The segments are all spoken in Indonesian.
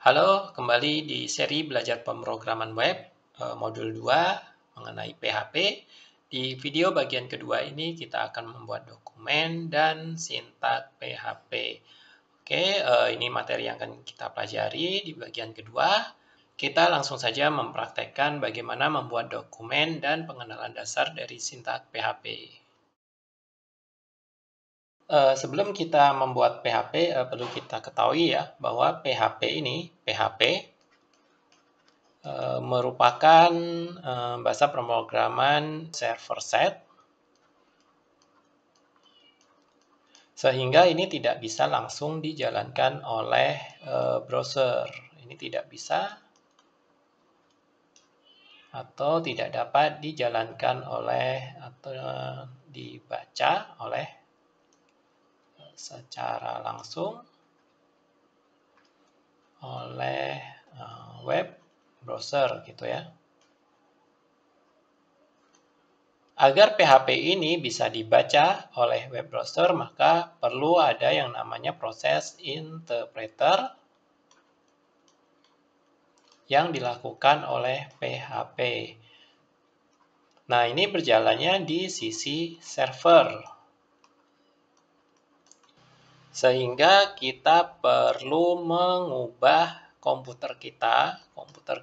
Halo, kembali di seri belajar pemrograman web modul 2 mengenai PHP. Di video bagian kedua ini kita akan membuat dokumen dan sintaks PHP. Oke, ini materi yang akan kita pelajari di bagian kedua. Kita langsung saja mempraktekkan bagaimana membuat dokumen dan pengenalan dasar dari sintaks PHP. Sebelum kita membuat PHP, perlu kita ketahui ya bahwa PHP merupakan bahasa pemrograman server side, sehingga ini tidak bisa langsung dijalankan oleh browser. Ini tidak bisa atau tidak dapat dijalankan oleh atau dibaca oleh secara langsung oleh web browser gitu ya. Agar PHP ini bisa dibaca oleh web browser, maka perlu ada yang namanya proses interpreter yang dilakukan oleh PHP. Nah, ini berjalannya di sisi server. Sehingga kita perlu mengubah komputer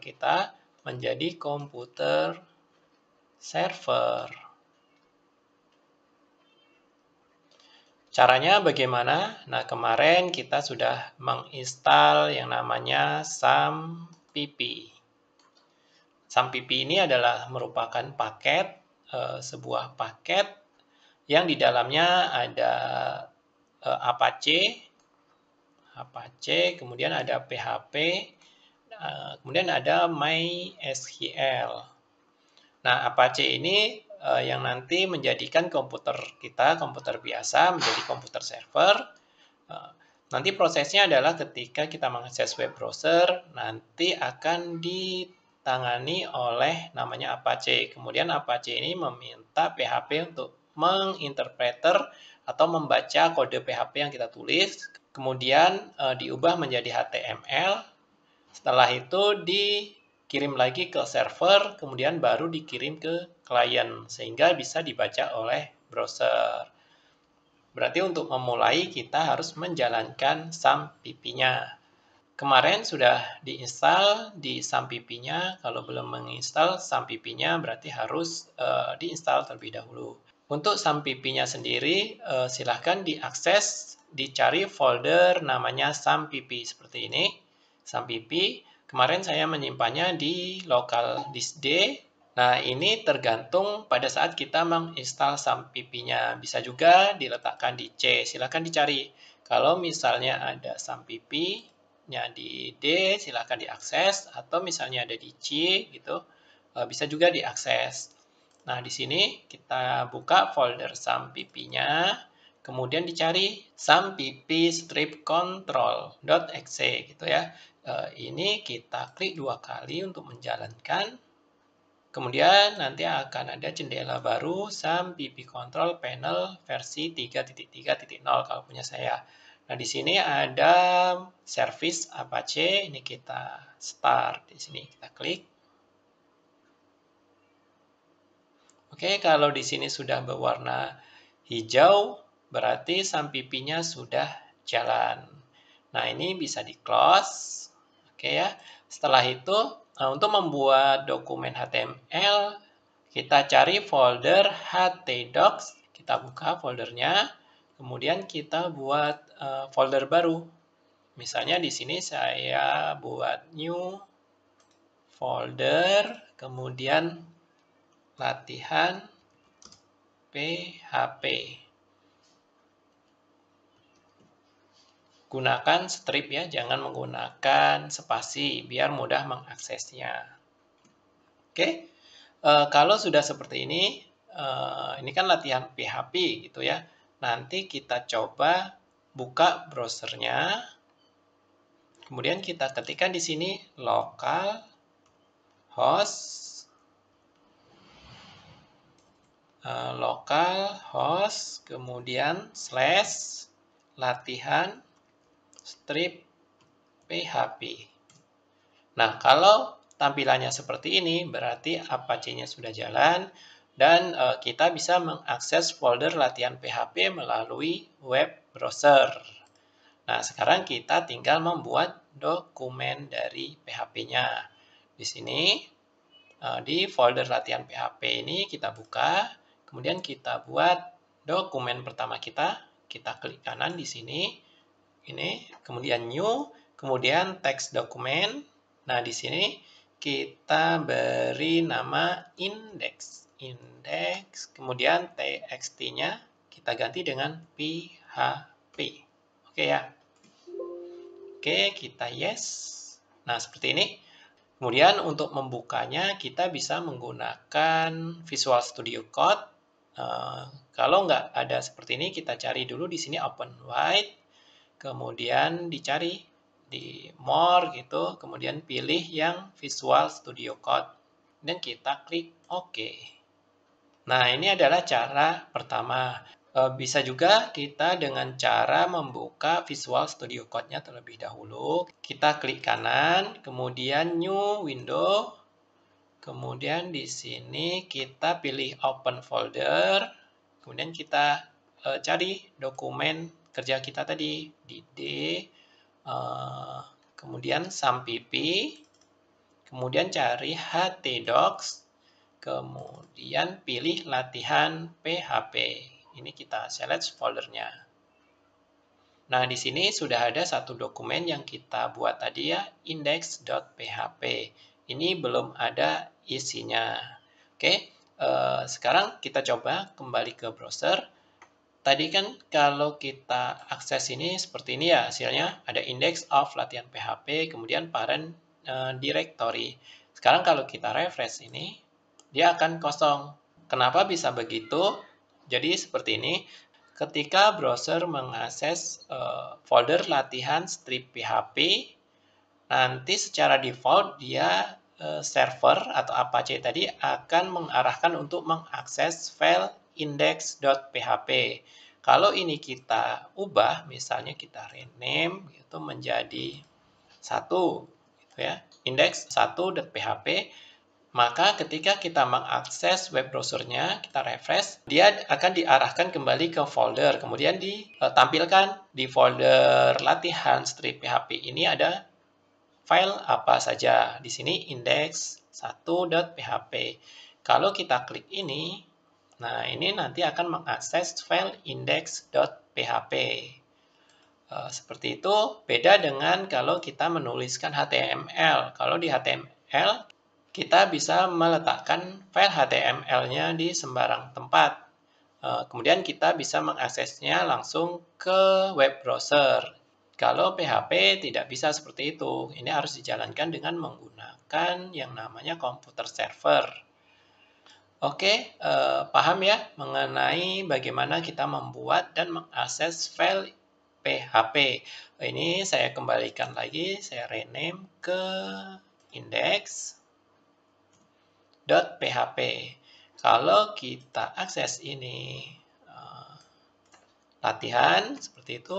kita menjadi komputer server. Caranya bagaimana? Nah, kemarin kita sudah menginstal yang namanya SAMPP. SAMPP ini adalah merupakan paket, sebuah paket yang di dalamnya ada Apache, kemudian ada PHP, kemudian ada MySQL. Nah, Apache ini yang nanti menjadikan komputer kita, komputer biasa, menjadi komputer server. Nanti prosesnya adalah ketika kita mengakses web browser, nanti akan ditangani oleh namanya Apache. Kemudian Apache ini meminta PHP untuk menginterpreter atau membaca kode PHP yang kita tulis, kemudian diubah menjadi HTML. Setelah itu dikirim lagi ke server, kemudian baru dikirim ke klien, sehingga bisa dibaca oleh browser. Berarti untuk memulai kita harus menjalankan SAMPP-nya. Kemarin sudah diinstal di SAMPP-nya. Kalau belum menginstal SAMPP-nya berarti harus diinstal terlebih dahulu. Untuk SAMPP-nya sendiri silahkan diakses, dicari folder namanya SAMPP seperti ini. SAMPP. Kemarin saya menyimpannya di local disk D. Nah, ini tergantung pada saat kita menginstal SAMPP-nya. Bisa juga diletakkan di C. Silakan dicari. Kalau misalnya ada SAMPP-nya di D, silakan diakses. Atau misalnya ada di C, gitu, bisa juga diakses. Nah, di sini kita buka folder SAMPP-nya. Kemudian dicari SAMPP strip control.exe gitu ya. Ini kita klik 2 kali untuk menjalankan. Kemudian nanti akan ada jendela baru SAMPP Control Panel versi 3.3.0 kalau punya saya. Nah, di sini ada service Apache. Ini kita start. Di sini kita klik. Oke, kalau di sini sudah berwarna hijau, berarti SAMPP-nya sudah jalan. Nah, ini bisa di-close. Oke ya. Setelah itu, untuk membuat dokumen HTML, kita cari folder htdocs, kita buka foldernya, kemudian kita buat folder baru. Misalnya di sini saya buat new folder, kemudian latihan PHP. Gunakan strip ya, jangan menggunakan spasi biar mudah mengaksesnya. Oke, kalau sudah seperti ini kan latihan PHP gitu ya. Nanti kita coba buka browsernya. Kemudian kita ketikkan di sini localhost, kemudian /latihan strip PHP. Nah, kalau tampilannya seperti ini, berarti Apache-nya sudah jalan, dan kita bisa mengakses folder latihan PHP melalui web browser. Nah, sekarang kita tinggal membuat dokumen dari PHP-nya. Di sini, di folder latihan PHP ini kita buka, kemudian kita buat dokumen pertama kita klik kanan di sini, ini, kemudian new, kemudian text dokumen. Nah, di sini kita beri nama index, kemudian txt-nya kita ganti dengan PHP. Oke ya. Oke, kita yes. Nah, seperti ini. Kemudian untuk membukanya kita bisa menggunakan Visual Studio Code. Kalau nggak ada seperti ini, kita cari dulu di sini open wide, kemudian dicari di more gitu, kemudian pilih yang Visual Studio Code dan kita klik OK. Nah, ini adalah cara pertama. Bisa juga kita dengan cara membuka Visual Studio Code-nya terlebih dahulu. Kita klik kanan, kemudian New Window, kemudian di sini kita pilih Open Folder, kemudian kita cari dokumen kerja kita tadi di D, kemudian SAMPP, kemudian cari htdocs, kemudian pilih latihan PHP. Ini kita select foldernya. Nah, di sini sudah ada satu dokumen yang kita buat tadi ya, index.php. Ini belum ada isinya. Oke, sekarang kita coba kembali ke browser. Tadi kan kalau kita akses ini seperti ini ya hasilnya, ada index of latihan PHP, kemudian parent directory. Sekarang kalau kita refresh ini, dia akan kosong. Kenapa bisa begitu? Jadi seperti ini, ketika browser mengakses folder latihan strip PHP, nanti secara default dia server atau Apache tadi akan mengarahkan untuk mengakses file index.php. Kalau ini kita ubah, misalnya kita rename itu menjadi 1 gitu ya, index1.php, maka ketika kita mengakses web browsernya, kita refresh, dia akan diarahkan kembali ke folder. Kemudian ditampilkan di folder latihan strip PHP ini ada file apa saja. Di sini index1.php. Kalau kita klik ini, nah ini nanti akan mengakses file index.php. Seperti itu, beda dengan kalau kita menuliskan HTML. Kalau di HTML, kita bisa meletakkan file HTML-nya di sembarang tempat. Kemudian kita bisa mengaksesnya langsung ke web browser. Kalau PHP tidak bisa seperti itu. Ini harus dijalankan dengan menggunakan yang namanya komputer server. Oke, paham ya mengenai bagaimana kita membuat dan mengakses file PHP. Ini saya kembalikan lagi, saya rename ke index.php. Kalau kita akses ini latihan seperti itu,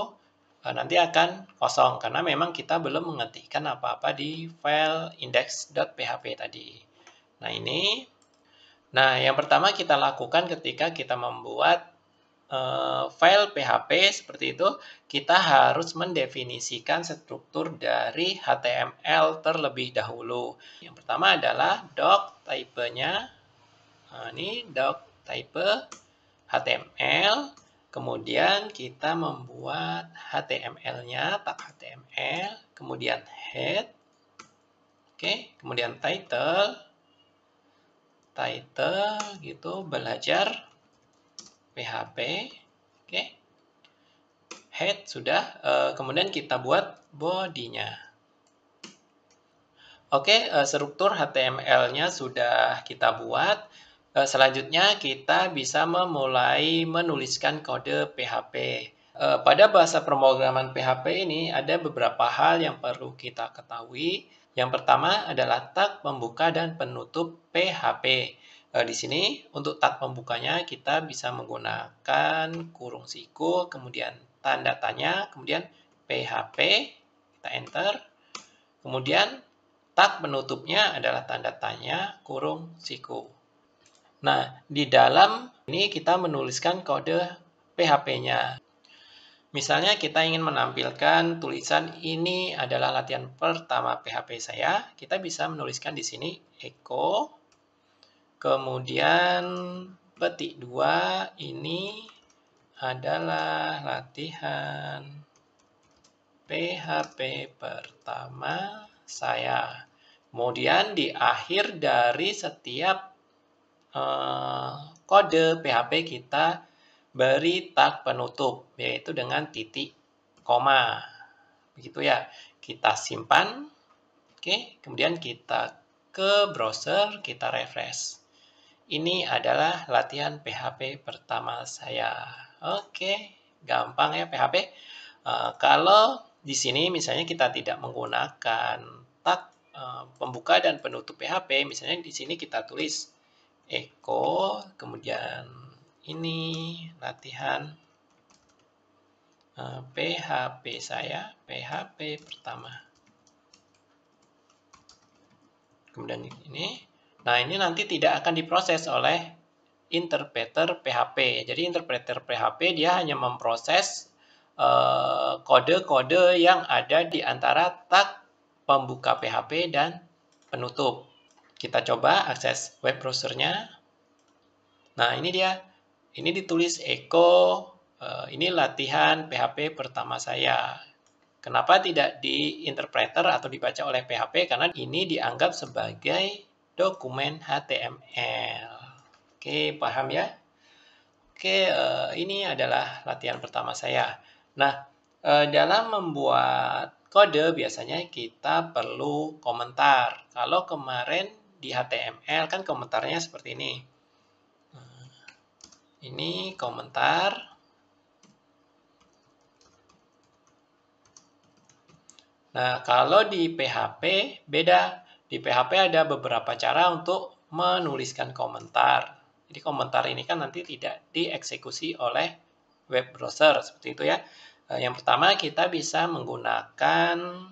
nanti akan kosong karena memang kita belum mengetikkan apa-apa di file index.php tadi. Nah, ini. Nah, yang pertama kita lakukan ketika kita membuat file PHP seperti itu, kita harus mendefinisikan struktur dari HTML terlebih dahulu. Yang pertama adalah doc type-nya. Nah, ini doc type HTML. Kemudian kita membuat HTML-nya, tag HTML, kemudian head, oke, kemudian title gitu, belajar PHP, oke, head sudah, kemudian kita buat body-nya. Oke, struktur HTML-nya sudah kita buat. Selanjutnya kita bisa memulai menuliskan kode PHP. Pada bahasa pemrograman PHP ini ada beberapa hal yang perlu kita ketahui. Yang pertama adalah tag pembuka dan penutup PHP. Di sini untuk tag pembukanya kita bisa menggunakan kurung siku, kemudian tanda tanya, kemudian PHP, kita enter. Kemudian tag penutupnya adalah tanda tanya kurung siku. Nah, di dalam ini kita menuliskan kode PHP-nya. Misalnya kita ingin menampilkan tulisan ini adalah latihan pertama PHP saya, kita bisa menuliskan di sini echo, kemudian petik 2 ini adalah latihan PHP pertama saya. Kemudian di akhir dari setiap kode PHP kita beri tag penutup, yaitu dengan titik koma. Begitu ya. Kita simpan. Oke, kemudian kita ke browser, kita refresh. Ini adalah latihan PHP pertama saya. Oke, gampang ya PHP. Kalau di sini misalnya kita tidak menggunakan tag pembuka dan penutup PHP, misalnya di sini kita tulis echo, kemudian ini latihan PHP saya, PHP pertama. Kemudian ini. Nah, ini nanti tidak akan diproses oleh interpreter PHP. Jadi interpreter PHP dia hanya memproses kode-kode yang ada di antara tag pembuka PHP dan penutup. Kita coba akses web browsernya. Nah, ini dia. Ini ditulis echo, ini latihan PHP pertama saya. Kenapa tidak di interpreter atau dibaca oleh PHP? Karena ini dianggap sebagai dokumen HTML. Oke, paham ya? Oke, ini adalah latihan pertama saya. Nah, dalam membuat kode biasanya kita perlu komentar. Kalau kemarin di HTML kan komentarnya seperti ini. Ini komentar. Nah, kalau di PHP beda. Di PHP ada beberapa cara untuk menuliskan komentar. Jadi komentar ini kan nanti tidak dieksekusi oleh web browser seperti itu ya. Yang pertama kita bisa menggunakan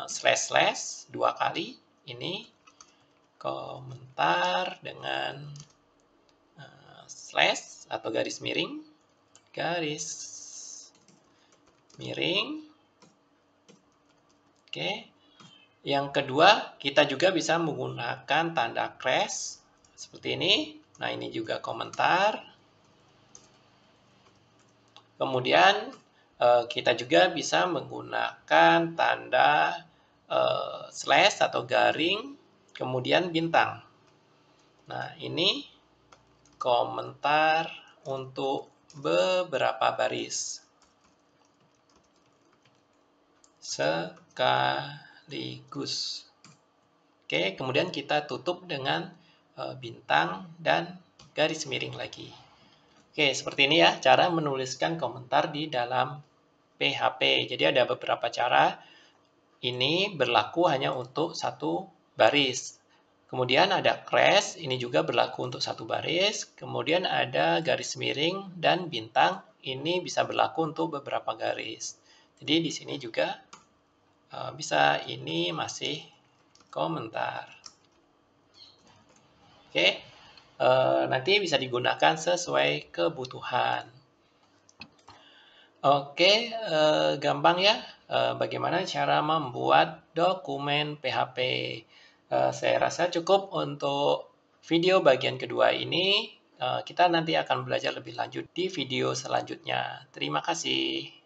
slash dua kali. Ini komentar dengan slash atau garis miring. Oke. Yang kedua, kita juga bisa menggunakan tanda crash seperti ini. Nah, ini juga komentar. Kemudian kita juga bisa menggunakan tanda slash atau garing, kemudian bintang. Nah, ini komentar untuk beberapa baris. Sekaligus. Oke, kemudian kita tutup dengan bintang dan garis miring lagi. Oke, seperti ini ya cara menuliskan komentar di dalam PHP. Jadi ada beberapa cara. Ini berlaku hanya untuk satu baris. Kemudian ada crash, ini juga berlaku untuk satu baris. Kemudian ada garis miring dan bintang, ini bisa berlaku untuk beberapa garis. Jadi di sini juga bisa, ini masih komentar. Oke, nanti bisa digunakan sesuai kebutuhan. Oke, gampang ya. Bagaimana cara membuat dokumen PHP. Saya rasa cukup untuk video bagian kedua ini. Kita nanti akan belajar lebih lanjut di video selanjutnya. Terima kasih.